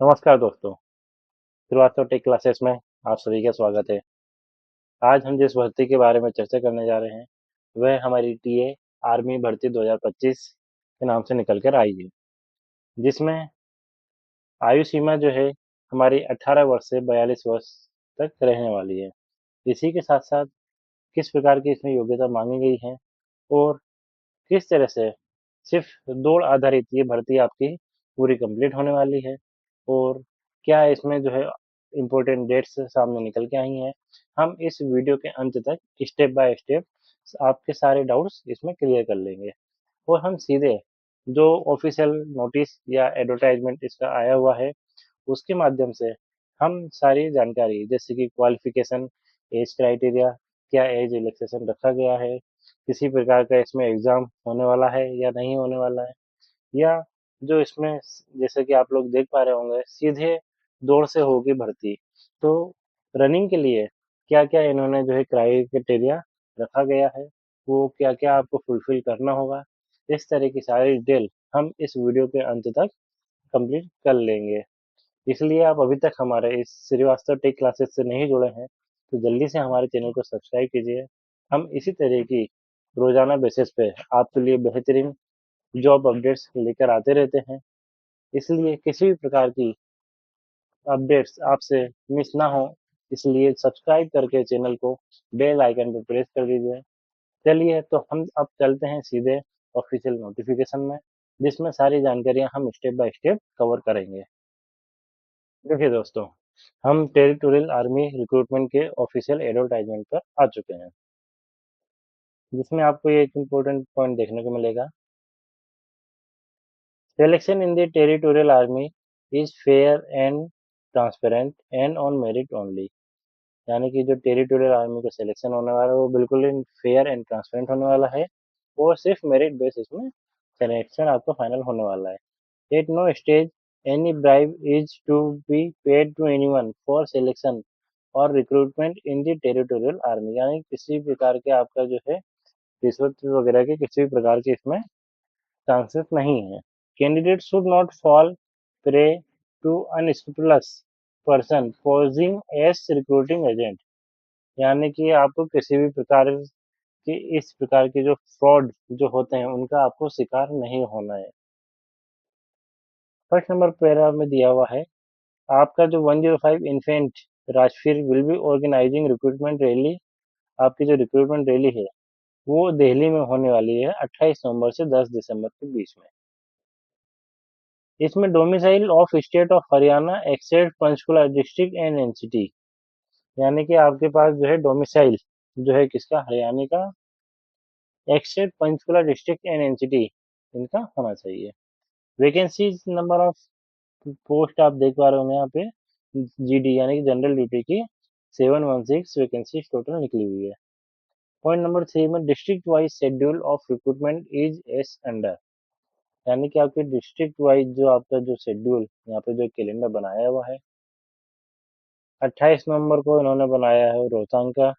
नमस्कार दोस्तों। Srivastava take classes में आप सभी का स्वागत है। आज हम जिस भर्ती के बारे में चर्चा करने जा रहे हैं वह हमारी टीए आर्मी भर्ती 2025 के नाम से निकल कर आई है, जिसमें आयु सीमा जो है हमारी 18 वर्ष से 42 वर्ष तक रहने वाली है। इसी के साथ साथ किस प्रकार की इसमें योग्यता मांगी गई है और किस तरह से सिर्फ दौड़ आधारित ये भर्ती आपकी पूरी कंप्लीट होने वाली है और क्या इसमें जो है इम्पोर्टेंट डेट्स सामने निकल के आई हैं, हम इस वीडियो के अंत तक स्टेप बाय स्टेप आपके सारे डाउट्स इसमें क्लियर कर लेंगे और हम सीधे जो ऑफिशियल नोटिस या एडवर्टाइजमेंट इसका आया हुआ है उसके माध्यम से हम सारी जानकारी जैसे कि क्वालिफिकेशन, एज क्राइटेरिया, क्या एज रिलैक्सेशन रखा गया है, किसी प्रकार का इसमें एग्ज़ाम होने वाला है या नहीं होने वाला है, या जो इसमें जैसे कि आप लोग देख पा रहे होंगे सीधे दौड़ से होगी भर्ती। तो रनिंग के लिए क्या-क्या इन्होंने जो है क्राइटेरिया रखा गया है, वो क्या-क्या आपको फुलफ़िल करना होगा, इस तरह की सारी डिटेल हम इस वीडियो के अंत तक कंप्लीट कर लेंगे। इसलिए आप अभी तक हमारे इस श्रीवास्तव टेक क्लासेस से नहीं जुड़े हैं, तो जल्दी से हमारे चैनल को सब्सक्राइब कीजिए। हम इसी तरह की रोज़ाना बेसिस पे आपके लिए बेहतरीन जॉब अपडेट्स लेकर आते रहते हैं। इसलिए किसी भी प्रकार की अपडेट्स आपसे मिस ना हो, इसलिए सब्सक्राइब करके चैनल को बेल आइकन पर प्रेस कर दीजिए। चलिए तो हम अब चलते हैं सीधे ऑफिशियल नोटिफिकेशन में, जिसमें सारी जानकारियाँ हम स्टेप बाय स्टेप कवर करेंगे। देखिए दोस्तों, हम टेरिटोरियल आर्मी रिक्रूटमेंट के ऑफिशियल एडवर्टाइजमेंट पर आ चुके हैं, जिसमें आपको ये एक इम्पोर्टेंट पॉइंट देखने को मिलेगा। Selection in the territorial army is fair and transparent and on merit only. यानी कि जो टेरिटोरियल आर्मी का सिलेक्शन होने वाला है वो बिल्कुल ही फेयर एंड ट्रांसपेरेंट होने वाला है और सिर्फ मेरिट बेसिस में सिलेक्शन आपका फाइनल होने वाला है। At no stage any bribe is to be paid to anyone for selection और रिक्रूटमेंट इन दी टेरिटोरियल आर्मी, यानी किसी प्रकार के आपका जो है रिश्वत वगैरह के किसी भी प्रकार के इसमें चांसेस नहीं है। Candidate should not fall prey to unscrupulous person posing as recruiting agent, यानी कि आपको किसी भी प्रकार के इस प्रकार के जो फ्रॉड जो होते हैं उनका आपको शिकार नहीं होना है। फर्स्ट नंबर पैरा में दिया हुआ है आपका जो 105 infantry Raj Rif will be organising recruitment rally. आपकी जो रिक्रूटमेंट रैली है वो दिल्ली में होने वाली है 28 नवंबर से 10 दिसंबर के बीच में। इसमें domicile of state of Haryana except Panchkula district and NCT, यानी कि आपके पास जो है डोमिसाइल जो है किसका, हरियाणा का, except Panchkula district and NCT इनका होना चाहिए। वैकेंसी नंबर ऑफ पोस्ट आप देख पा रहे होंगे यहाँ पे, जीडी यानी कि जनरल ड्यूटी की 716 वैकेंसी टोटल निकली हुई है। पॉइंट नंबर 3 में district wise schedule of recruitment is S under, यानी कि आपके डिस्ट्रिक्ट वाइज जो आपका जो शेड्यूल यहाँ पे जो कैलेंडर बनाया हुआ है, 28 नवंबर को इन्होंने बनाया है रोहतांग का,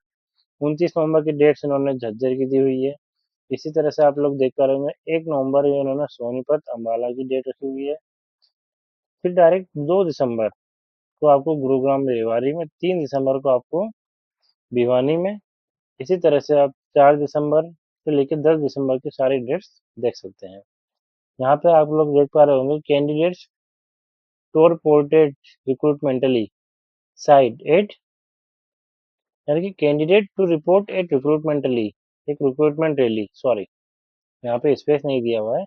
29 नवंबर की डेट्स इन्होंने झज्जर की दी हुई है। इसी तरह से आप लोग देख पा रहे होंगे 1 नवंबर ये इन्होंने सोनीपत अम्बाला की डेट रखी हुई है। फिर डायरेक्ट 2 दिसंबर को आपको गुरुग्राम रेवाड़ी में, 3 दिसंबर को आपको भिवानी में, इसी तरह से आप 4 दिसंबर से लेकर 10 दिसंबर की सारी डेट्स देख सकते हैं। यहाँ पे आप लोग देख पा रहे होंगे कैंडिडेट्स टोर पोर्टेड रिक्रूटमेंटली साइट एट, यानी कि कैंडिडेट टू रिपोर्ट एट रिक्रूटमेंटली, एक रिक्रूटमेंट रैली, सॉरी यहाँ पे स्पेस नहीं दिया हुआ है,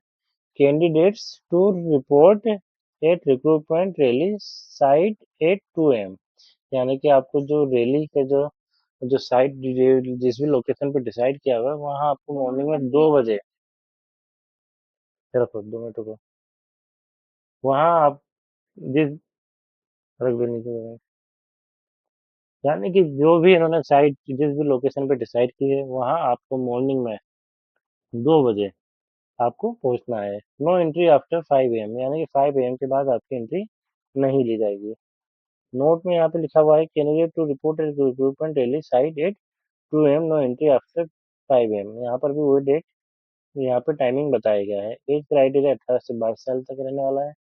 candidates to report at recruitment rally site at 2 AM, यानी कि आपको जो रैली का जो जो साइट जिस भी लोकेशन पे डिसाइड किया हुआ है वहाँ आपको मॉर्निंग में 2 बजे, रखो 2 मिनट रुको, वहाँ आप जिस, रख भी नहीं, यानी कि जो भी इन्होंने साइट जिस भी लोकेशन पे डिसाइड की है वहाँ आपको मॉर्निंग में 2 बजे आपको पहुँचना है। नो एंट्री आफ्टर 5 AM, यानी कि 5 AM के बाद आपकी एंट्री नहीं ली जाएगी। नोट में यहाँ पे लिखा हुआ है candidate to report recruitment rally site at 2 AM, no entry after 5 AM, यहाँ पर भी वही डेट, यहाँ पे टाइमिंग बताया गया है। एज क्राइटेरिया 18 से 22 साल तक रहने वाला है।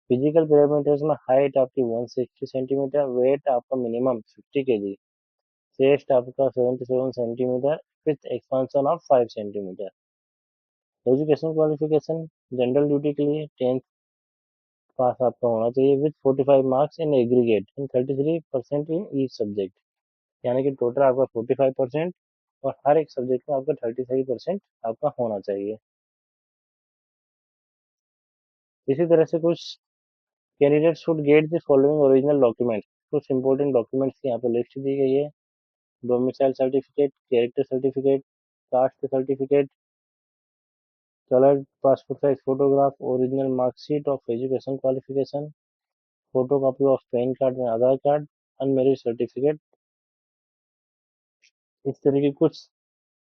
फिजिकल पैरामीटर्स में हाइट आपकी 160 सेंटीमीटर, वेट आपका मिनिमम 50 केजी, चेस्ट आपका 77 centimetre with expansion of 5 centimetre. Education qualification, general duty के लिए 10th पास आपका होना चाहिए with 45 marks in aggregate and 33% in each subject, यानी कि टोटल आपका 45% और हर एक सब्जेक्ट में आपका 33% आपका होना चाहिए। इसी तरह से कुछ candidate should get the following original document, कुछ इंपॉर्टेंट डॉक्यूमेंट्स की यहाँ पे लिस्ट दी गई है। Domicile certificate, character certificate, caste certificate, coloured passport size photograph, original marksheet of education qualification, photocopy of pan card and Aadhaar card, unmarried certificate. इस तरह की कुछ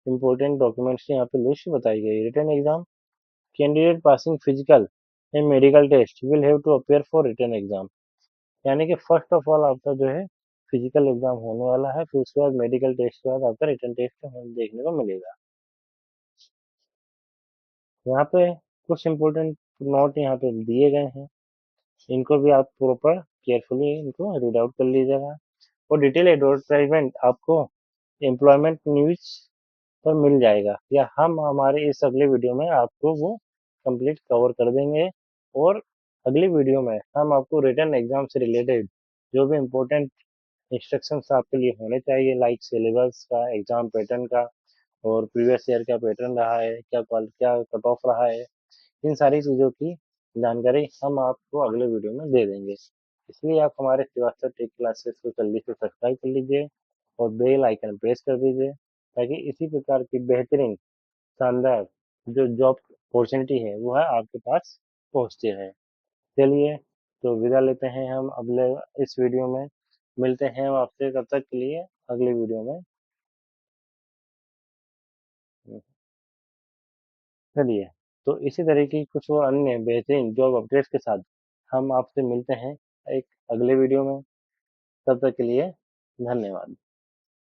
इंपॉर्टेंट डॉक्यूमेंट्स की यहाँ पे लिस्ट बताई गई। Written exam, candidate passing physical and medical test will have to appear for written exam, यानी कि फर्स्ट ऑफ ऑल आपका जो है फिजिकल एग्जाम होने वाला है, फिर उसके बाद मेडिकल टेस्ट के बाद आपका रिटन टेस्ट देखने को मिलेगा। यहाँ पे कुछ इंपॉर्टेंट नोट यहाँ पे दिए गए हैं, इनको भी आप प्रॉपर केयरफुली इनको रीड आउट कर लीजिएगा। और डिटेल एडवर्टाइजमेंट आपको एम्प्लॉयमेंट न्यूज पर मिल जाएगा, या हम हमारे इस अगले वीडियो में आपको वो कंप्लीट कवर कर देंगे। और अगली वीडियो में हम आपको रिटन एग्जाम से रिलेटेड जो भी इम्पोर्टेंट इंस्ट्रक्शंस आपके लिए होने चाहिए, लाइक सिलेबस का, एग्जाम पैटर्न का, और प्रीवियस ईयर का पैटर्न रहा है, क्या कट ऑफ रहा है, इन सारी चीज़ों की जानकारी हम आपको अगले वीडियो में दे देंगे। इसलिए आप हमारे श्रीवास्तव टेक क्लासेस को जल्दी से सब्सक्राइब कर लीजिए और बेल आइकन प्रेस कर दीजिए, ताकि इसी प्रकार की बेहतरीन, शानदार जो जॉब अपॉर्चुनिटी है वो है आपके पास पहुंचती है। चलिए, तो विदा लेते हैं हम अगले इस वीडियो में, मिलते हैं हम आपसे, तब तक के लिए अगली वीडियो में। चलिए, तो इसी तरह की कुछ और अन्य बेहतरीन जॉब अपडेट्स के साथ हम आपसे मिलते हैं एक अगले वीडियो में। तब तक के लिए धन्यवाद।